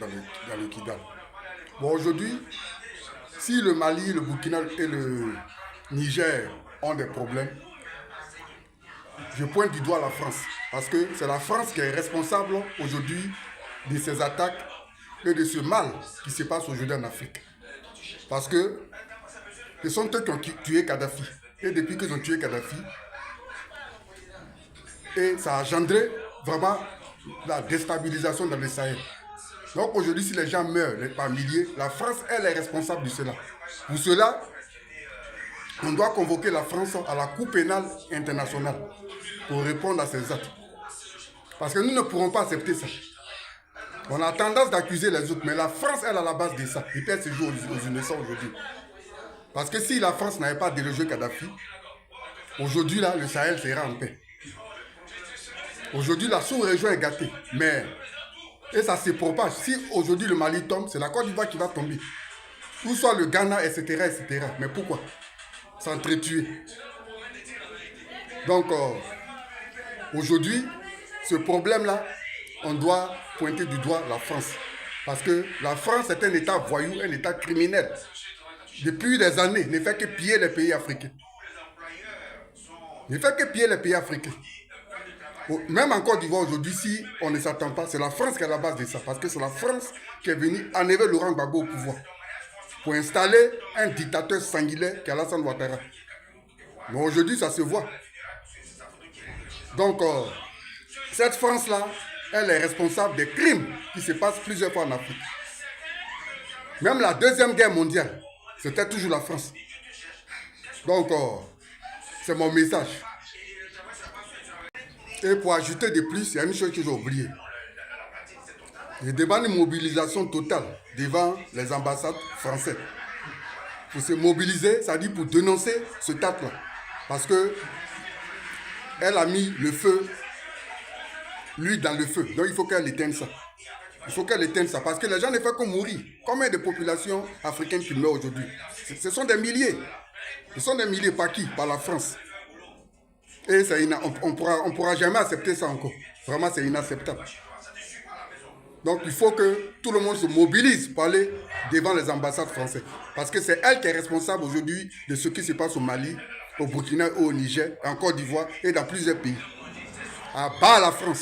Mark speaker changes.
Speaker 1: dans le Kidal. Bon, aujourd'hui, si le Mali, le Burkina et le Niger ont des problèmes, je pointe du doigt la France. Parce que c'est la France qui est responsable aujourd'hui de ces attaques et de ce mal qui se passe aujourd'hui en Afrique. Parce que ce sont eux qui ont tué Kadhafi. Et depuis qu'ils ont tué Kadhafi, et ça a engendré vraiment la déstabilisation dans le Sahel. Donc aujourd'hui, si les gens meurent par milliers, la France, elle est responsable de cela. Pour cela, on doit convoquer la France à la Cour pénale internationale pour répondre à ces actes. Parce que nous ne pourrons pas accepter ça. On a tendance d'accuser les autres, mais la France, elle, à la base de ça. Et puis elle se joue aux innocents aujourd'hui. Parce que si la France n'avait pas délogé Kadhafi, aujourd'hui, là, le Sahel sera en paix. Aujourd'hui, la sous-région est gâtée. Mais, et ça se propage. Si aujourd'hui le Mali tombe, c'est la Côte d'Ivoire qui va tomber. Ou soit le Ghana, etc., etc. Mais pourquoi s'entretuer? Donc, aujourd'hui, ce problème-là, on doit pointer du doigt la France. Parce que la France est un État voyou, un État criminel. Depuis des années, ne fait que piller les pays africains. Ne fait que piller les pays africains. Même en Côte d'Ivoire aujourd'hui, si on ne s'attend pas, c'est la France qui est à la base de ça. Parce que c'est la France qui est venue enlever Laurent Gbagbo au pouvoir. Pour installer un dictateur sanguinaire qui est Alassane Ouattara. Mais aujourd'hui, ça se voit. Donc, cette France-là, elle est responsable des crimes qui se passent plusieurs fois en Afrique. Même la Deuxième Guerre mondiale, c'était toujours la France. Donc, c'est mon message. Et pour ajouter de plus, il y a une chose que j'ai oubliée. Je demande une mobilisation totale devant les ambassades françaises. Pour se mobiliser, ça dit pour dénoncer ce acte-là. Parce que elle a mis le feu, lui dans le feu. Donc il faut qu'elle éteigne ça. Il faut qu'elle éteigne ça. Parce que les gens ne font que mourir. Combien de populations africaines qui meurent aujourd'hui? Ce sont des milliers. Ce sont des milliers par qui? Par la France. Et on pourra jamais accepter ça encore. Vraiment, c'est inacceptable. Donc, il faut que tout le monde se mobilise pour aller devant les ambassades françaises. Parce que c'est elle qui est responsable aujourd'hui de ce qui se passe au Mali, au Burkina, au Niger, en Côte d'Ivoire et dans plusieurs pays. À bas la France.